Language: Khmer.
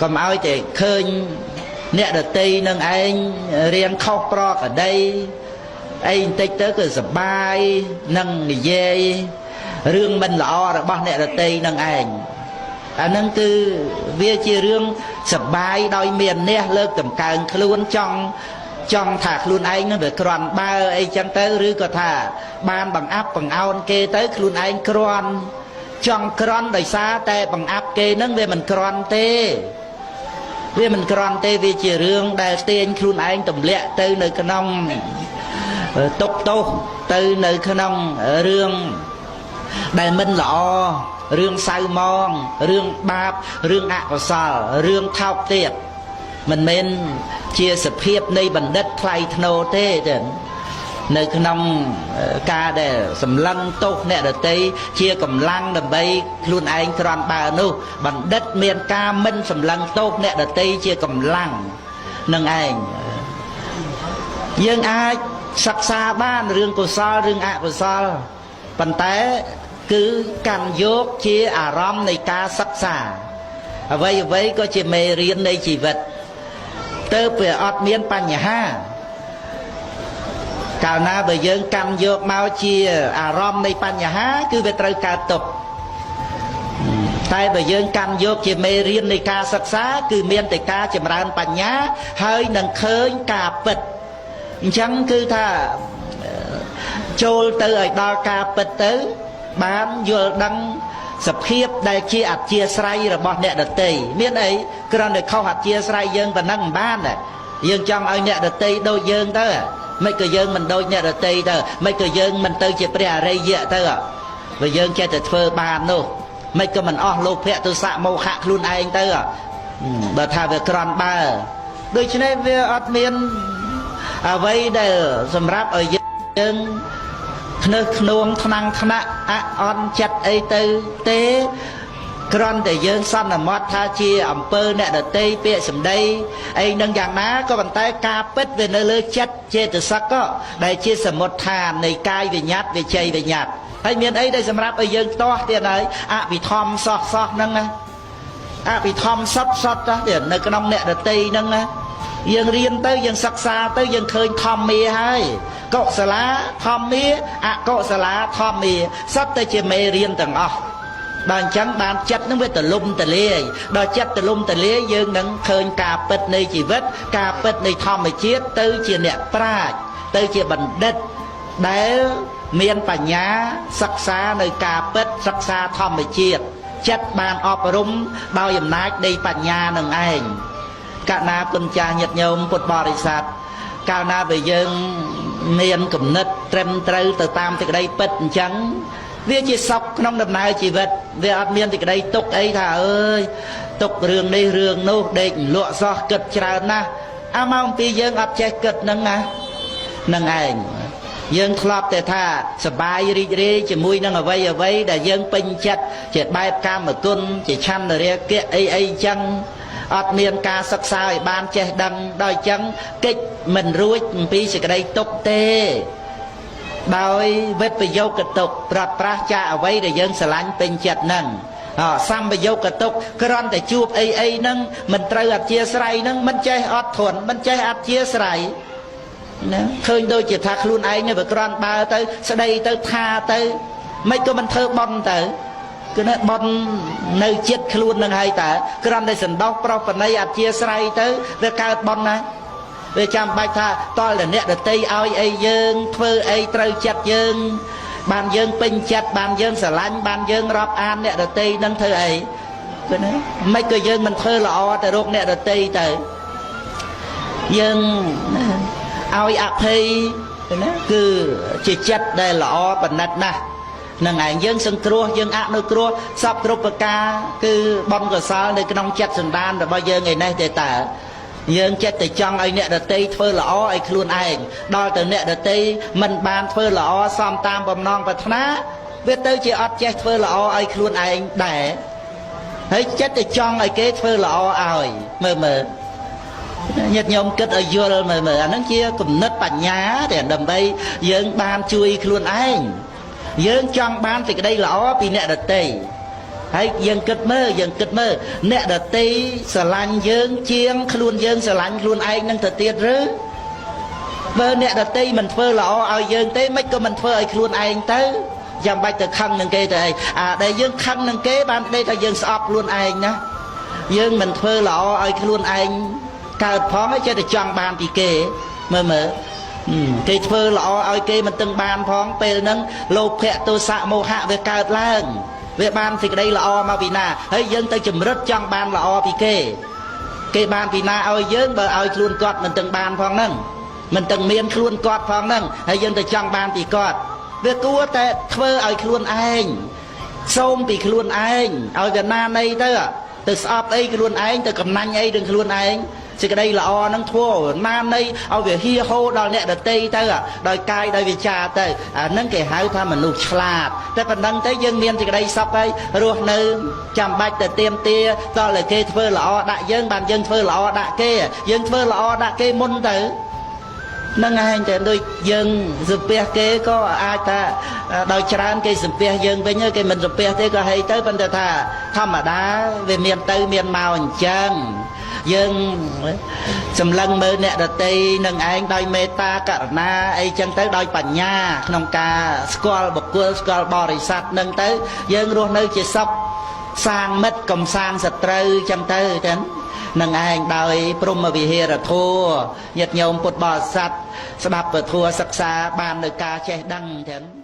cầm áo để khơi nè đợt tây nâng anh riêng khóc pro ở đây anh tích tới cứ sập bay nâng dê rương mình lọ rồi bao nè đợt tây nâng anh nâng từ việc chia rương sập bay đôi miền nè lơ cầm càng luôn trong thạc luôn anh nó được còn ba ấy chẳng tới rư có thà ban bằng áp bằng ao kê tới luôn anh còn trong con đời xa tê bằng áp kê nâng về mình còn tê vì mình còn tê vì chỉ rương đại tiên luôn anh tầm lẹ từ nơi cái nông tục tô từ nơi cái nông rương đại minh lọ rương sao mong rương bạp rương ạ của sò rương thao tiệt mình men chia sập hiệpในบัณฑិตថ្លៃធ្នូទេចឹងនៅក្នុងការដែលសម្លឹងទោសអ្នកដទៃជាកម្លាំងដើម្បីខ្លួនឯងគ្រាន់បើនោះបណ្ឌិតមានការមិនសម្លឹងទោសអ្នកដទៃជាកម្លាំងនឹងឯងយើងអាចសិក្សាបានរឿងកុសលរឿងអកុសលប៉ុន្តែគឺកាន់យកជាអារម្មណ៍នៃការសិក្សាអ្វីក៏ជាមេរៀននៃជីវិតទៅវាអត់មានបញ្ហាកាលណាបើយើងកម្មយកមកជាអារម្មណ៍នៃបញ្ហាគឺវាត្រូវកើតទុក្ខតែបើយើងកម្មយកជាមេរៀននៃការសិក្សាគឺមានតែការចម្រើនបញ្ញាហើយនឹងឃើញការពិតអញ្ចឹងគឺថាចូលទៅឲ្យដល់ការពិតទៅបានយល់ដឹងសភាពដែលជាអធិស្រ័យរបស់អ្នកដទៃមានអីគ្រាន់តែខុសអធិស្រ័យយើងប៉ុណ្ណឹងមិនបានទេយើងចង់ឲ្យអ្នកដទៃដូចយើងទៅមិនក៏យើងមិនដូចអ្នកដទៃទៅមិនក៏យើងមិនទៅជាព្រះអរិយៈទៅបើយើងចេះតែធ្វើបាននោះមិនក៏មិនអស់លោភៈទោសៈមោហៈខ្លួនឯងទៅបើថាវាក្រន់បើដូច្នេះវាអត់មានអ្វីដែលសម្រាប់ឲ្យយើងធ្នើធ្នួងថ្នាំងថ្នាក់អន់ចិត្តអីទៅទេគ្រាន់តែយើងសន្មត់ថាជាអំពើអ្នកដតីពាក្យសម្ដីអីនឹងយ៉ាងណាក៏ប៉ុន្តែការពិតវានៅលើចិត្តចេតសិកក៏ដែលជាសមុទ្ឋាននៃកាយវិញ្ញាតវិជ័យវិញ្ញាតហើយមានអីដែលសម្រាប់ឲ្យយើងទាស់ទៀតហើយអភិធម្មសោះហ្នឹងណាអភិធម្មសត្វទៀតនៅក្នុងអ្នកដតីហ្នឹងណាយើងរៀនទៅយើងសិក្សាទៅយើងឃើញធម្មាហើយកុសលាធម្មាអកុសលាធម្មាសត្វតែជាមេរៀនទាំងអស់ដល់អញ្ចឹងបានចិត្តនឹងវាទលំទលាយដល់ចិត្តទលំទលាយយើងនឹងឃើញការពិតនៃជីវិតការពិតនៃធម្មជាតិទៅជាអ្នកប្រាជ្ញទៅជាបណ្ឌិតដែលមានបញ្ញាសិក្សានៅការពិតសិក្សាធម្មជាតិចិត្តបានអប់រំដោយអំណាចនៃបញ្ញានឹងឯងកាលណាគុណចាស់ញាតិញោមពុទ្ធបរិស័ទកាលណាបើយើងមានគំនិតត្រឹមត្រូវទៅតាមសេចក្តីពិតអញ្ចឹងវាជាសុខក្នុងដំណើរជីវិតវាអត់មានសេចក្តីទុក្ខអីថាអើយទុក្ខរឿងនេះរឿងនោះដេកលក់សោះគិតច្រើនណាស់អាមកពីយើងអត់ចេះគិតហ្នឹងណានឹងឯងយើងធ្លាប់តែថាសបាយរីករាយជាមួយនឹងអ្វីដែលយើងពេញចិត្តជាបែបកាមគុណជាឆន្ទរាគៈអីអញ្ចឹងអត់មានការសិក្សាឲ្យបានចេះដឹងដល់អញ្ចឹងកិច្ចមិនរួចអំពីសេចក្តីទុក្ខទេដោយវិបយោគទុក្ខប្រត់ប្រាស់ចាអ្វីដែលយើងស្រឡាញ់ពេញចិត្តហ្នឹងសម្បយោគទុក្ខគ្រាន់តែជួបអីហ្នឹងមិនត្រូវអធិស្រ័យហ្នឹងមិនចេះអត់ធន់មិនចេះអធិស្រ័យណាឃើញដូចជាថាខ្លួនឯងនេះវាគ្រាន់បើទៅស្ដីទៅថាទៅមិនក៏មិនធ្វើបន់ទៅគឺណាបន់នៅចិត្តខ្លួននឹងហើយតើគ្រាន់តែសន្តោសប្រោសបណីអធិស្រ័យទៅវាកើតបន់ណាវាចាំបាច់ថាតលតែអ្នកដតីឲ្យអីយើងធ្វើអីត្រូវចិត្តយើងបានយើងពេញចិត្តបានយើងស្រឡាញ់បានយើងរាប់អានអ្នកដតីនឹងធ្វើអីគឺណាមិនក៏យើងមិនធ្វើល្អទៅរកអ្នកដតីទៅយើងឲ្យអភ័យណាគឺជាចិត្តដែលល្អបណ្ឌិតណាស់នឹងឯងយើងសង្គ្រោះយើងអនុគ្រោះសពគ្រប់ប្រការគឺបុណ្យកុសលនៅក្នុងចិត្តសន្តានរបស់យើងឯនេះទេតើយើងចិត្តតែចង់ឲ្យអ្នកដតីធ្វើល្អឲ្យខ្លួនឯងដល់ទៅអ្នកដតីមិនបានធ្វើល្អសមតាមបំណងប្រាថ្នាវាទៅជាអត់ចេះធ្វើល្អឲ្យខ្លួនឯងដែរហើយចិត្តតែចង់ឲ្យគេធ្វើល្អឲ្យមើលញាតិញោមគិតឲ្យយល់មើលអាហ្នឹងជាគំនិតបញ្ញាតែដើម្បីយើងបានជួយខ្លួនឯងយើងចង់បានសេចក្តីល្អពីអ្នកដទៃ ហើយយើងគិតមើលអ្នកដតីស្រឡាញ់យើងជាងខ្លួនយើងស្រឡាញ់ខ្លួនឯងនឹងទៅទៀតឬបើអ្នកដតីមិនធ្វើល្អឲ្យយើងទេមិនក៏មិនធ្វើឲ្យខ្លួនឯងទៅយ៉ាងបាច់ទៅខឹងនឹងគេទៅអីដែលយើងខឹងនឹងគេបានដេកថាយើងស្អប់ខ្លួនឯងណាយើងមិនធ្វើល្អឲ្យខ្លួនឯងកើតផងហើយចេះតែចង់បានពីគេមើលគេធ្វើល្អឲ្យគេមិនទាំងបានផងពេលហ្នឹងលោភៈទោសៈមោហៈវាកើតឡើងវាបានសេចក្តីល្អមកពីណាហើយយើងទៅចម្រិតចង់បានល្អពីគេបានពីណាឲ្យយើងបើឲ្យខ្លួនគាត់មិនទាំងបានផងហ្នឹងមិនទាំងមានខ្លួនគាត់ផងហ្នឹងហើយយើងទៅចង់បានពីគាត់វាគួរតែធ្វើឲ្យខ្លួនឯងសូមពីខ្លួនឯងឲ្យវាណានៃទៅស្អប់អីខ្លួនឯងទៅកំណាញ់អីនឹងខ្លួនឯងសេចក្តីល្អហ្នឹងធ្វើណានៃឲ្យវាហៀហូរដល់អ្នកដតីទៅដោយកាយដោយវាចាទៅអាហ្នឹងគេហៅថាមនុស្សឆ្លាតតែប៉ុណ្្នឹងទៅយើងមានសេចក្តីសុខហើយរស់នៅចាំបាច់ទៅទៀមទាតើគេធ្វើល្អដាក់យើងបានយើងធ្វើល្អដាក់គេយើងធ្វើល្អដាក់គេមុនទៅនឹងឯងតែដូចយើងសំពះគេក៏អាចថាដោយច្រើនគេសំពះយើងវិញគេមិនសំពះទេក៏ហីទៅប៉ុន្តែថាធម្មតាវាមានទៅមានមកអញ្ចឹងយើងសម្លឹងមើលអ្នកដតីនឹងឯងដោយមេត្តាករុណាអីចឹងទៅដោយបញ្ញាក្នុងការស្គាល់បុគ្គលស្គាល់បរិស័ទនឹងទៅយើងរស់នៅជាសុខសាងមិត្តកំសាងសត្រូវចឹងទៅចឹងនឹងឯងដោយព្រហ្មវិហារធម៌ញាតិញោមពុទ្ធបរិស័ទស្ដាប់ពធសិក្សាបាននៅការចេះដឹងចឹង